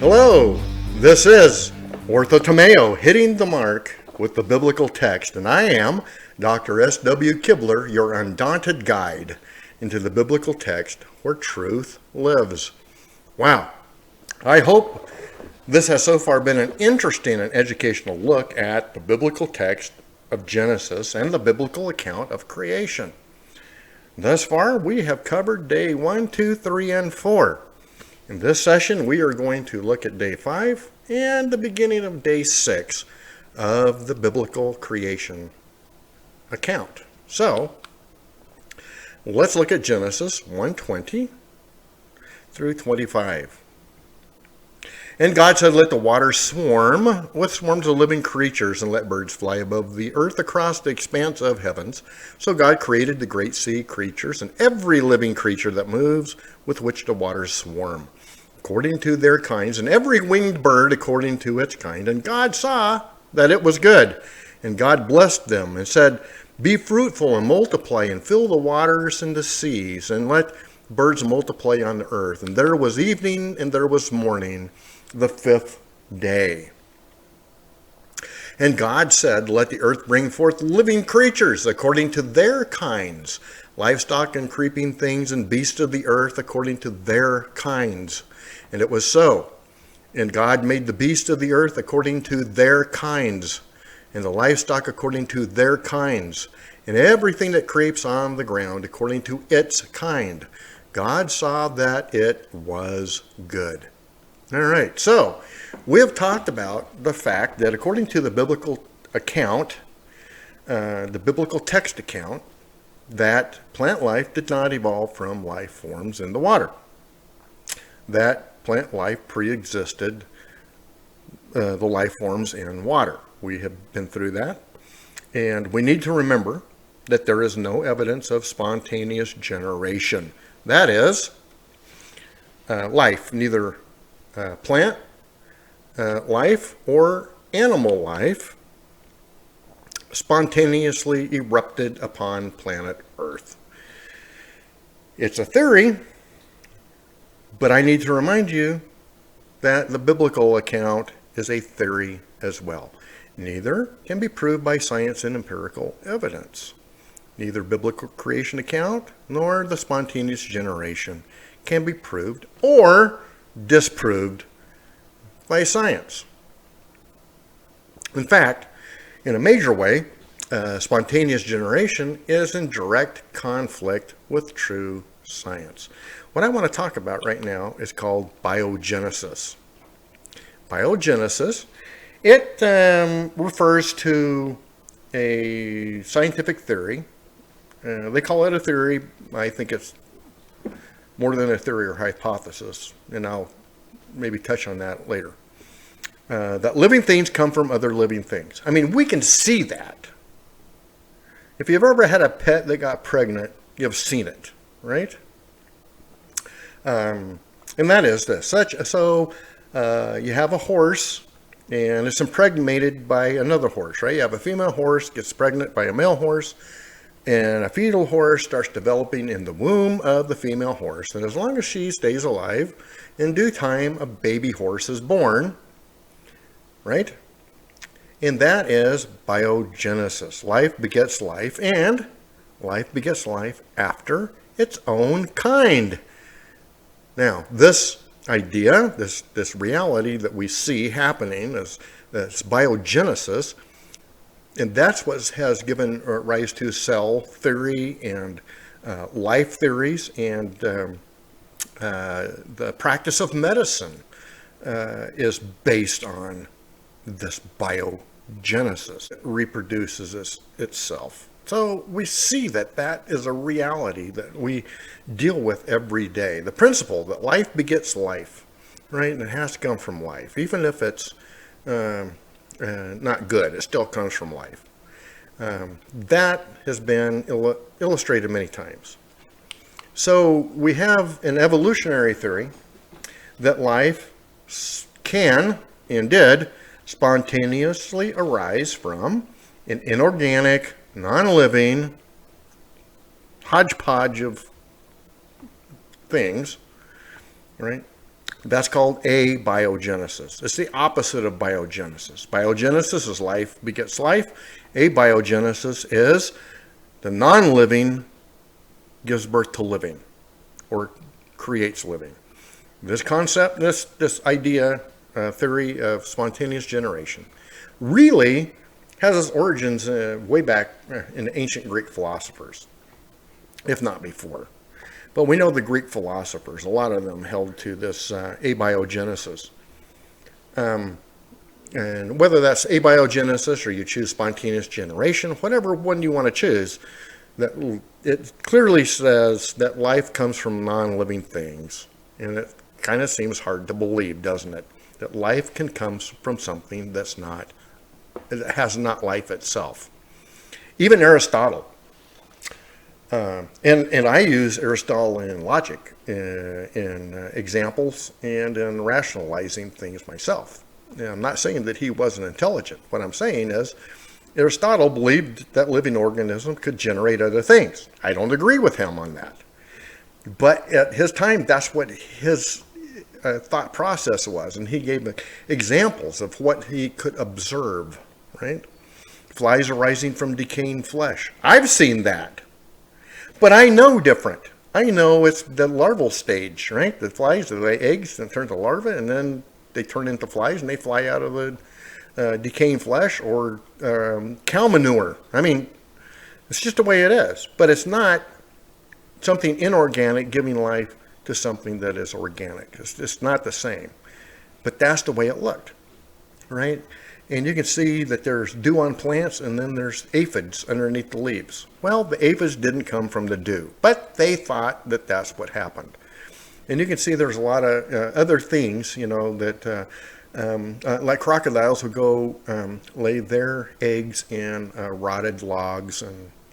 Hello, this is Orthotomeo, hitting the mark with the biblical text, and I am Dr. S.W. Kibler, your undaunted guide into the biblical text where truth lives. Wow, I hope this has so far been an interesting and educational look at the biblical text of Genesis and the biblical account of creation. Thus far, we have covered day 1, 2, 3, and 4. In this session, we are going to look at day 5 and the beginning of day 6 of the biblical creation account. So, let's look at Genesis 1:20 through 25. And God said, "Let the waters swarm with swarms of living creatures, and let birds fly above the earth across the expanse of heavens." So God created the great sea creatures and every living creature that moves, with which the waters swarm, according to their kinds, and every winged bird according to its kind. And God saw that it was good. And God blessed them and said, "Be fruitful and multiply, and fill the waters and the seas, and let birds multiply on the earth." And there was evening and there was morning, the 5th day. And God said, "Let the earth bring forth living creatures according to their kinds, livestock and creeping things and beasts of the earth according to their kinds." And it was so. And God made the beasts of the earth according to their kinds, and the livestock according to their kinds, and everything that creeps on the ground according to its kind. God saw that it was good. All right, so we have talked about the fact that according to the biblical account, the biblical text account, that plant life did not evolve from life forms in the water. That plant life pre-existed the life forms in water. We have been through that. And we need to remember that there is no evidence of spontaneous generation. That is, life, neither plant life or animal life spontaneously erupted upon planet Earth. It's a theory, but I need to remind you that the biblical account is a theory as well. Neither can be proved by science and empirical evidence. Neither biblical creation account nor the spontaneous generation can be proved or disproved by science. In fact, in a major way, spontaneous generation is in direct conflict with true science. What I want to talk about right now is called biogenesis. Biogenesis, it refers to a scientific theory. They call it a theory. I think it's more than a theory or hypothesis, and I'll maybe touch on that later. That living things come from other living things. I mean, we can see that. If you've ever had a pet that got pregnant, you've seen it, right? And that is this. You have a horse, and it's impregnated by another horse, right? You have a female horse gets pregnant by a male horse, and a fetal horse starts developing in the womb of the female horse. And as long as she stays alive, in due time, a baby horse is born, right? And that is biogenesis. Life begets life, and life begets life after its own kind. Now, this idea, this reality that we see happening is biogenesis, and that's what has given rise to cell theory and life theories, and the practice of medicine is based on this biogenesis. It reproduces itself. So we see that that is a reality that we deal with every day. The principle that life begets life, right? And it has to come from life. Even if it's not good, it still comes from life. That has been illustrated many times. So we have an evolutionary theory that life can and did spontaneously arise from an inorganic, non-living hodgepodge of things, right? That's called abiogenesis. It's the opposite of biogenesis. Biogenesis is life begets life. Abiogenesis is the non-living gives birth to living, or creates living. This concept, this idea, theory of spontaneous generation, really has its origins way back in ancient Greek philosophers, if not before. But we know the Greek philosophers, a lot of them held to this abiogenesis. And whether that's abiogenesis or you choose spontaneous generation, whatever one you want to choose, that it clearly says that life comes from non-living things. And it kind of seems hard to believe, doesn't it? That life can come from something that has not life itself. Even Aristotle, and I use Aristotle in logic, in examples, and in rationalizing things myself. Now, I'm not saying that he wasn't intelligent. What I'm saying is Aristotle believed that living organisms could generate other things. I don't agree with him on that. But at his time, that's what his thought process was, and he gave examples of what he could observe, right? Flies arising from decaying flesh. I've seen that. But I know different. I know it's the larval stage, right? The flies, they lay eggs and turn to larvae, and then they turn into flies, and they fly out of the decaying flesh, or cow manure. I mean, it's just the way it is. But it's not something inorganic giving life to something that is organic. It's not the same. But that's the way it looked, right? And you can see that there's dew on plants, and then there's aphids underneath the leaves. Well, the aphids didn't come from the dew, but they thought that that's what happened. And you can see there's a lot of other things, that like crocodiles who go lay their eggs in rotted logs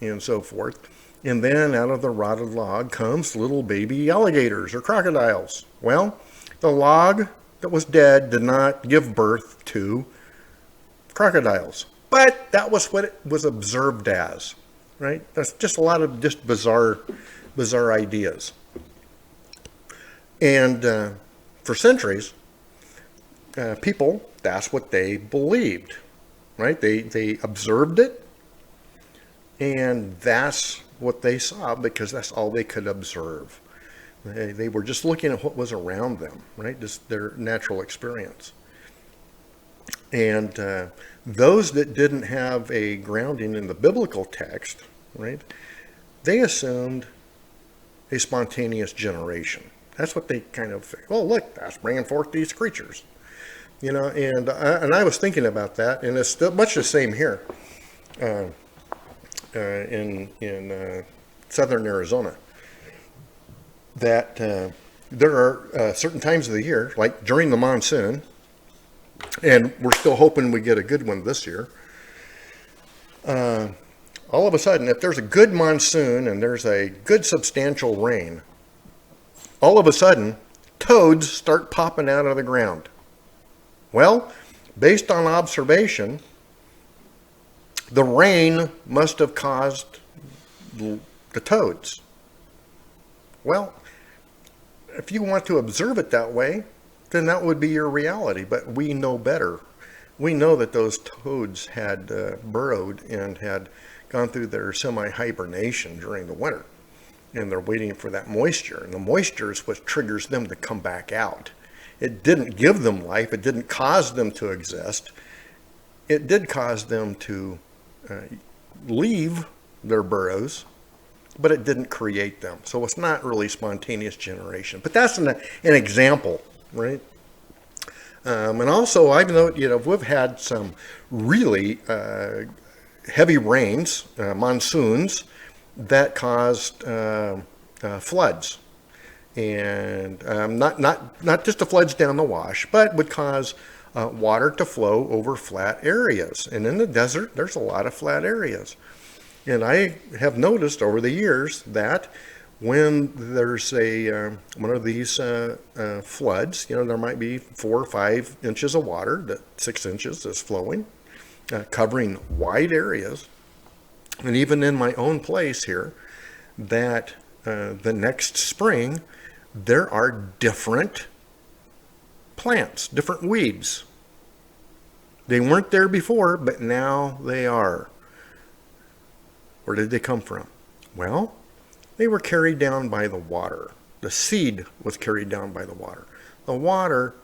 and so forth. And then out of the rotted log comes little baby alligators or crocodiles. Well, the log that was dead did not give birth to crocodiles, but that was what it was observed as, right? That's just a lot of just bizarre ideas. And for centuries, people, that's what they believed, right? They observed it, and that's what they saw, because that's all they could observe. They were just looking at what was around them, right? Just their natural experience. And those that didn't have a grounding in the biblical text, right, they assumed a spontaneous generation. That's what they kind of think. Oh, look, that's bringing forth these creatures, And I was thinking about that, and it's still much the same here in southern Arizona. That there are certain times of the year, like during the monsoon, and we're still hoping we get a good one this year. All of a sudden, if there's a good monsoon and there's a good substantial rain, all of a sudden, toads start popping out of the ground. Well, based on observation, the rain must have caused the toads. Well, if you want to observe it that way, then that would be your reality. But we know better. We know that those toads had burrowed and had gone through their semi-hibernation during the winter. And they're waiting for that moisture. And the moisture is what triggers them to come back out. It didn't give them life. It didn't cause them to exist. It did cause them to leave their burrows, but it didn't create them. So it's not really spontaneous generation. But that's an example, right? And also, I know, we've had some really heavy rains, monsoons, that caused floods. And not just the floods down the wash, but would cause water to flow over flat areas. And in the desert, there's a lot of flat areas. And I have noticed over the years that when there's one of these floods, there might be 4 or 5 inches of water, that 6 inches is flowing, covering wide areas. And even in my own place here, that the next spring, there are different plants, different weeds. They weren't there before, but now they are. Where did they come from? Well, they were carried down by the water. The seed was carried down by the water. The water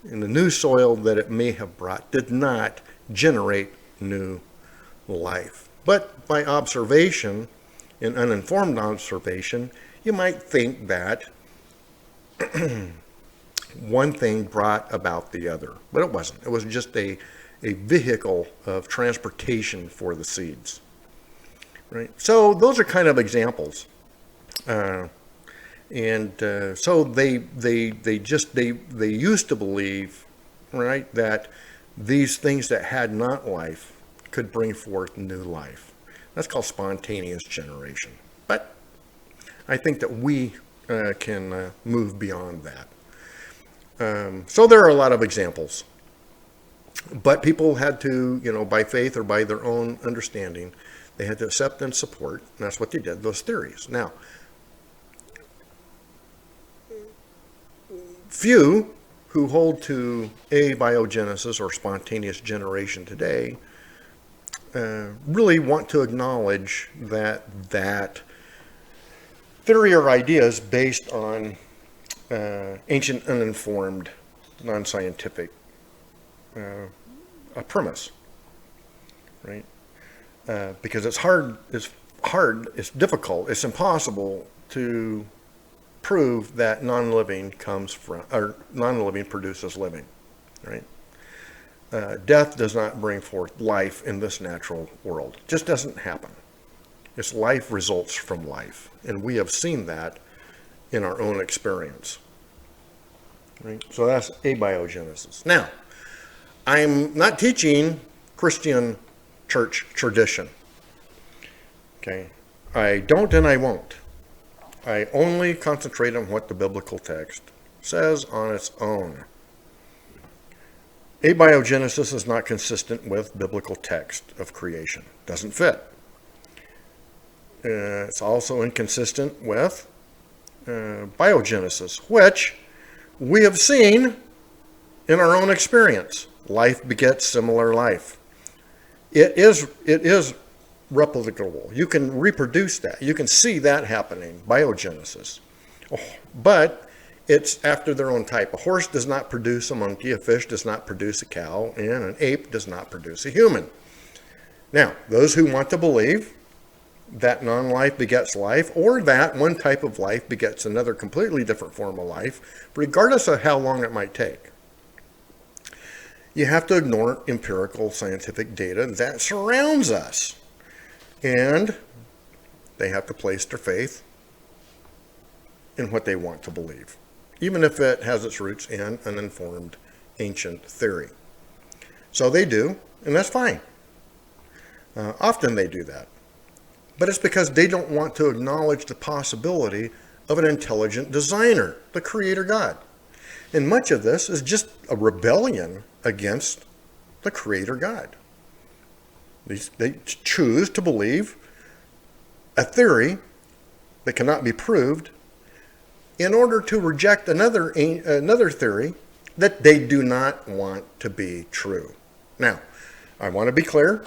in the new soil that it may have brought did not generate new life. But by observation, in uninformed observation, you might think that one thing brought about the other. But it wasn't. It was just a vehicle of transportation for the seeds. Right? So those are kind of examples. So they used to believe, right, that these things that had not life could bring forth new life. That's called spontaneous generation. But I think that we can move beyond that. So there are a lot of examples. But people had to, by faith or by their own understanding, they had to accept and support, and that's what they did, those theories. Now, few who hold to abiogenesis or spontaneous generation today really want to acknowledge that theory or ideas based on ancient, uninformed, non-scientific a premise, right? Because it's hard, it's difficult, it's impossible to prove that non-living produces living, right? Death does not bring forth life in this natural world. It just doesn't happen. It's life results from life, and we have seen that in our own experience, right? So that's abiogenesis. Now, I'm not teaching Christian church tradition. Okay, I don't and I won't. I only concentrate on what the biblical text says on its own. Abiogenesis is not consistent with biblical text of creation. Doesn't fit. It's also inconsistent with biogenesis, which we have seen in our own experience. Life begets similar life. It is replicable. You can reproduce that. You can see that happening, biogenesis. But it's after their own type. A horse does not produce a monkey, a fish does not produce a cow, and an ape does not produce a human. Now, those who want to believe that non-life begets life, or that one type of life begets another completely different form of life, regardless of how long it might take, you have to ignore empirical scientific data that surrounds us. And they have to place their faith in what they want to believe, even if it has its roots in an informed ancient theory. So they do, and that's fine. Often they do that. But it's because they don't want to acknowledge the possibility of an intelligent designer, the Creator God. And much of this is just a rebellion against the Creator God. They choose to believe a theory that cannot be proved in order to reject another theory that they do not want to be true. Now, I want to be clear.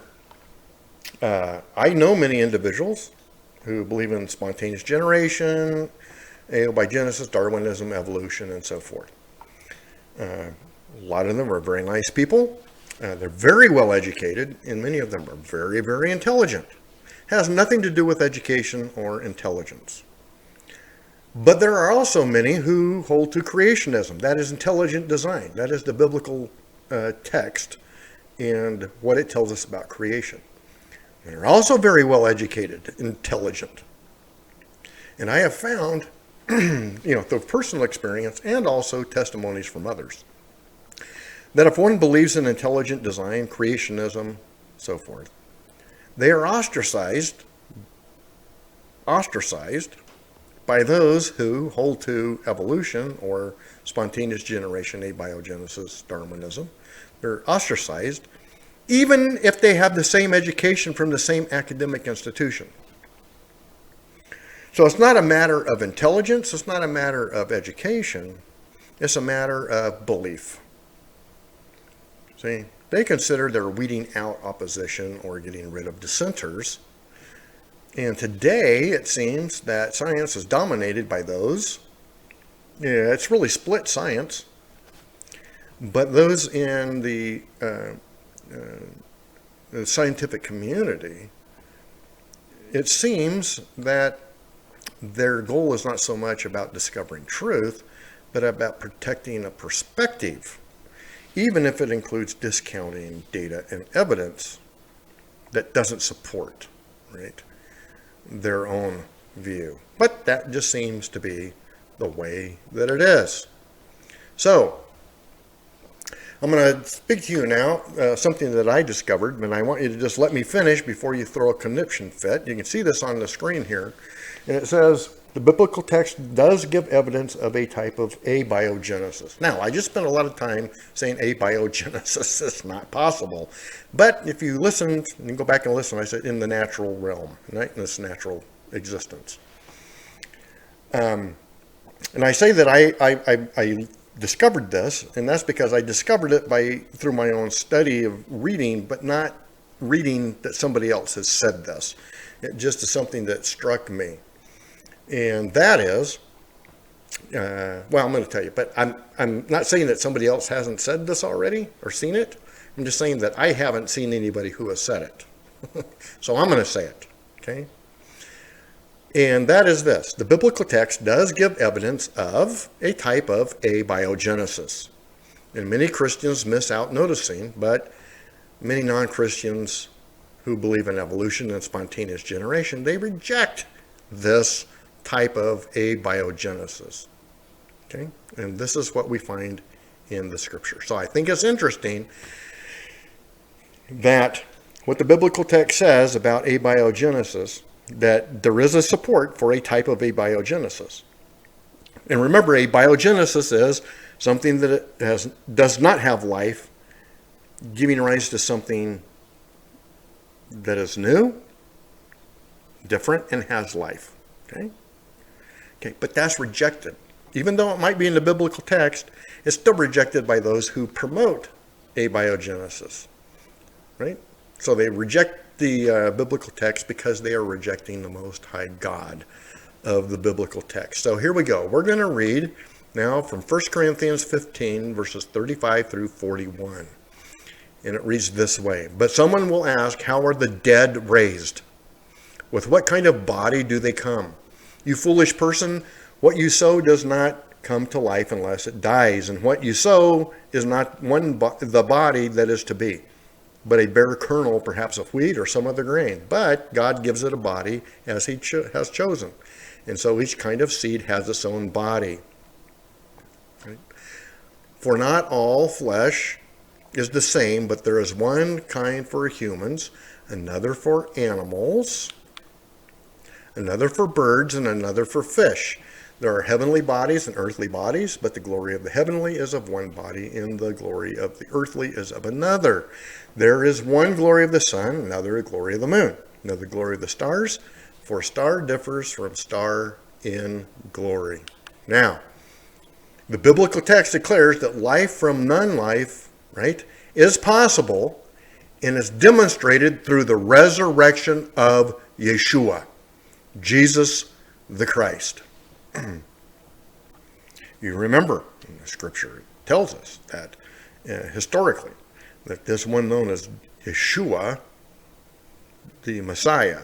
I know many individuals who believe in spontaneous generation, abiogenesis, Darwinism, evolution, and so forth. A lot of them are very nice people. They're very well educated, and many of them are very, very intelligent. It has nothing to do with education or intelligence. But there are also many who hold to creationism. That is intelligent design. That is the biblical text and what it tells us about creation. They're also very well educated, intelligent. And I have found, through personal experience and also testimonies from others, that if one believes in intelligent design, creationism, so forth, they are ostracized by those who hold to evolution or spontaneous generation, abiogenesis, Darwinism. They're ostracized even if they have the same education from the same academic institution. So it's not a matter of intelligence, it's not a matter of education, It's a matter of belief. See, they consider they're weeding out opposition or getting rid of dissenters. And today it seems that science is dominated by those. Yeah, it's really split science. But those in the scientific community, it seems that their goal is not so much about discovering truth, but about protecting a perspective, even if it includes discounting data and evidence that doesn't support, right, their own view. But that just seems to be the way that it is. So, I'm going to speak to you now, something that I discovered, and I want you to just let me finish before you throw a conniption fit. You can see this on the screen here, and it says, the biblical text does give evidence of a type of abiogenesis. Now, I just spent a lot of time saying abiogenesis is not possible, but if you listen, and go back and listen, I said in the natural realm, right, in this natural existence. And I say that I discovered this, and that's because I discovered it through my own study of reading, but not reading that somebody else has said this. It just is something that struck me, and that is, well, I'm going to tell you, but I'm not saying that somebody else hasn't said this already or seen it. I'm just saying that I haven't seen anybody who has said it. So I'm going to say it, okay? And that is this. The biblical text does give evidence of a type of abiogenesis. And many Christians miss out noticing, but many non-Christians who believe in evolution and spontaneous generation, they reject this type of abiogenesis. Okay? And this is what we find in the scripture. So I think it's interesting that what the biblical text says about abiogenesis, that there is a support for a type of abiogenesis. And remember, abiogenesis is something that does not have life, giving rise to something that is new, different, and has life. Okay? Okay, but that's rejected. Even though it might be in the biblical text, it's still rejected by those who promote abiogenesis. Right? So they reject the biblical text because they are rejecting the Most High God of the biblical text. So here we go. We're going to read now from 1 Corinthians 15, verses 35 through 41. And it reads this way. But someone will ask, how are the dead raised? With what kind of body do they come? You foolish person, what you sow does not come to life unless it dies. And what you sow is not the body that is to be, but a bare kernel, perhaps of wheat or some other grain. But God gives it a body as he has chosen. And so each kind of seed has its own body. Right? For not all flesh is the same, but there is one kind for humans, another for animals, another for birds, and another for fish. There are heavenly bodies and earthly bodies, but the glory of the heavenly is of one body, and the glory of the earthly is of another. There is one glory of the sun, another glory of the moon, another glory of the stars, for star differs from star in glory. Now, the biblical text declares that life from non-life, right, is possible and is demonstrated through the resurrection of Yeshua, Jesus the Christ. You remember, in the scripture, it tells us that historically, that this one known as Yeshua, the Messiah,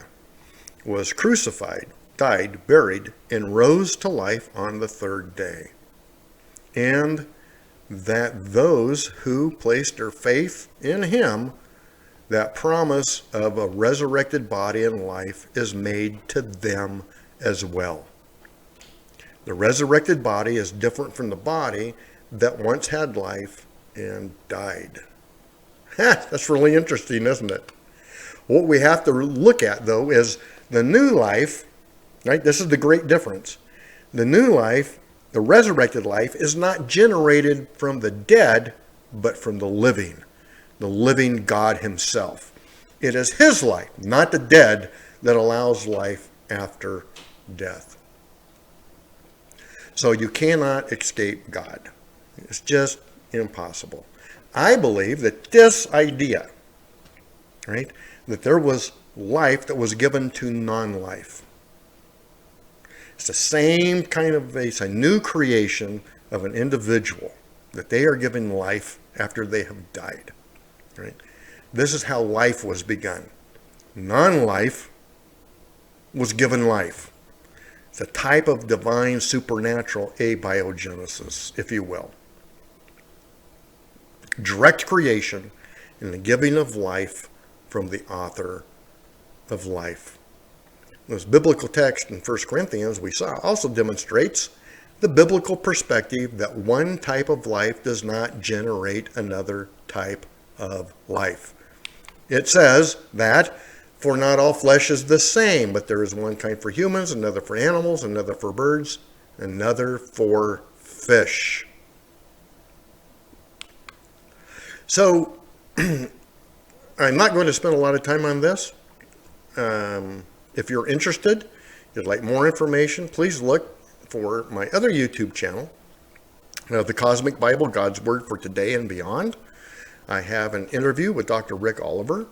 was crucified, died, buried, and rose to life on the third day. And that those who placed their faith in him, that promise of a resurrected body and life is made to them as well. The resurrected body is different from the body that once had life and died. That's really interesting, isn't it? What we have to look at, though, is the new life, right? This is the great difference. The new life, the resurrected life, is not generated from the dead, but from the living God himself. It is his life, not the dead, that allows life after death. So you cannot escape God. It's just impossible. I believe that this idea, right, that there was life that was given to non-life. It's the same kind of, it's a new creation of an individual, that they are given life after they have died, right? This is how life was begun. Non-life was given life. It's a type of divine supernatural abiogenesis, if you will. Direct creation and the giving of life from the author of life. This biblical text in 1 Corinthians we saw also demonstrates the biblical perspective that one type of life does not generate another type of life. It says that, for not all flesh is the same, but there is one kind for humans, another for animals, another for birds, another for fish. So, I'm not going to spend a lot of time on this. If you're interested, you'd like more information, please look for my other YouTube channel, The Cosmic Bible, God's Word for Today and Beyond. I have an interview with Dr. Rick Oliver.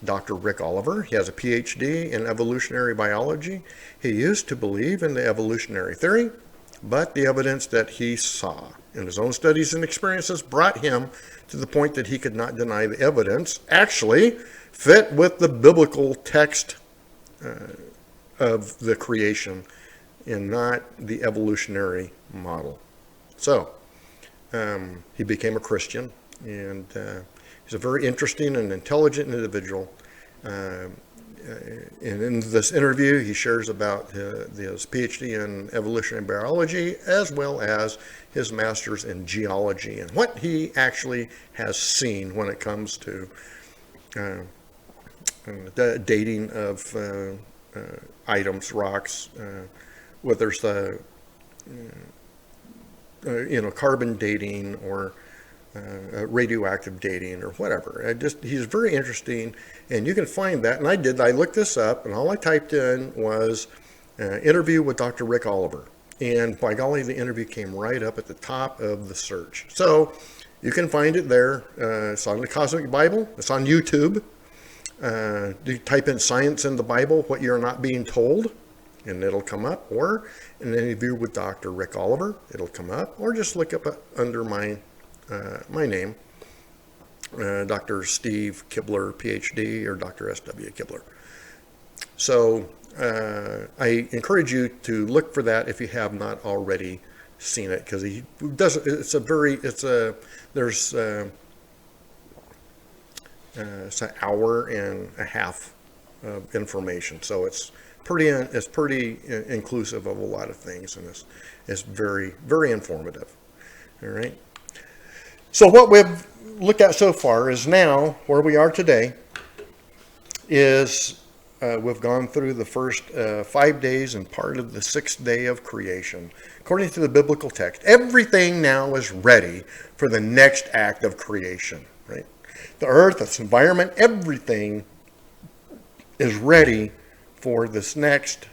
Dr. Rick Oliver, he has a PhD in evolutionary biology. He used to believe in the evolutionary theory, but the evidence that he saw in his own studies and experiences brought him to the point that he could not deny the evidence actually fit with the biblical text of the creation and not the evolutionary model. So he became a Christian, and he's a very interesting and intelligent individual. And in this interview, he shares about his PhD in evolutionary biology as well as his master's in geology and what he actually has seen when it comes to the dating of items, rocks, whether it's the carbon dating or radioactive dating or whatever. He's very interesting, and you can find that. And I looked this up, and all I typed in was interview with Dr. Rick Oliver. And by golly, the interview came right up at the top of the search. So you can find it there. It's on the Cosmic Bible. It's on YouTube. You type in science in the Bible, what you're not being told, and it'll come up. Or an interview with Dr. Rick Oliver, it'll come up. Or just look up under my name, Dr. Steve Kibler, PhD, or Dr. S.W. Kibler. So I encourage you to look for that if you have not already seen it, because he does. It's an hour and a half of information, so it's pretty inclusive of a lot of things, and it's very, very informative. All right. So what we've looked at so far is now where we are today is we've gone through the first 5 days and part of the 6th day of creation. According to the biblical text, everything now is ready for the next act of creation, right? The earth, its environment, everything is ready for this next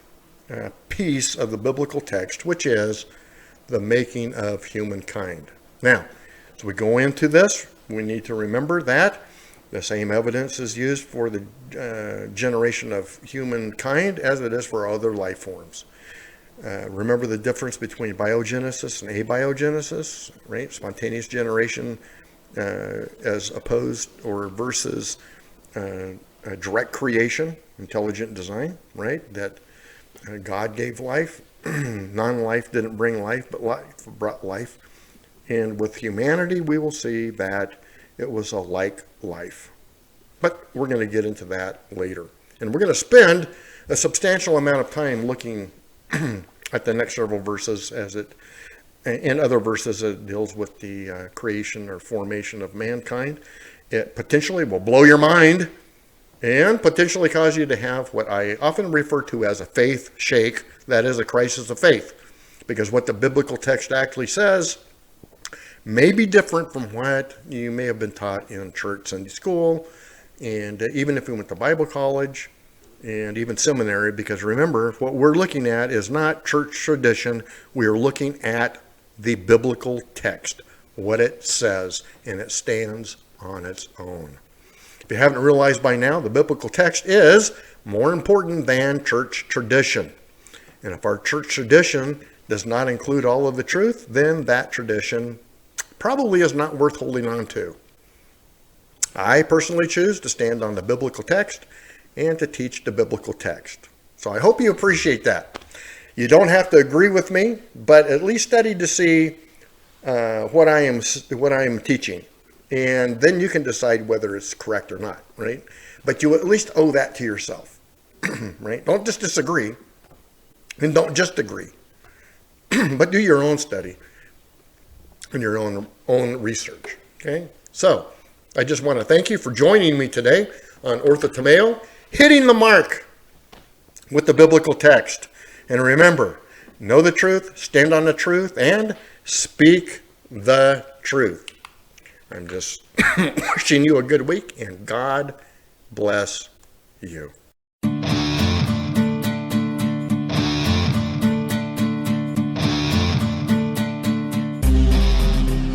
piece of the biblical text, which is the making of humankind. Now, as we go into this, we need to remember that the same evidence is used for the generation of humankind as it is for other life forms. Remember the difference between biogenesis and abiogenesis, right? Spontaneous generation as opposed or versus direct creation, intelligent design, right? That God gave life. Non-life didn't bring life, but life brought life. And with humanity, we will see that it was a like life. But we're going to get into that later. And we're going to spend a substantial amount of time looking at the next several verses and other verses that deals with the creation or formation of mankind. It potentially will blow your mind and potentially cause you to have what I often refer to as a faith shake, that is a crisis of faith. Because what the biblical text actually says may be different from what you may have been taught in church, Sunday school, and even if you went to Bible college and even seminary, because remember, what we're looking at is not church tradition. We are looking at the biblical text, what it says, and it stands on its own. If you haven't realized by now, the biblical text is more important than church tradition. And if our church tradition does not include all of the truth, then that tradition probably is not worth holding on to. I personally choose to stand on the biblical text and to teach the biblical text. So I hope you appreciate that. You don't have to agree with me, but at least study to see what I am teaching. And then you can decide whether it's correct or not, right? But you at least owe that to yourself, right? Don't just disagree, and don't just agree, but do your own study and your own research, okay? So I just want to thank you for joining me today on Orthotomeo, hitting the mark with the biblical text. And remember, know the truth, stand on the truth, and speak the truth. I'm just wishing you a good week, and God bless you.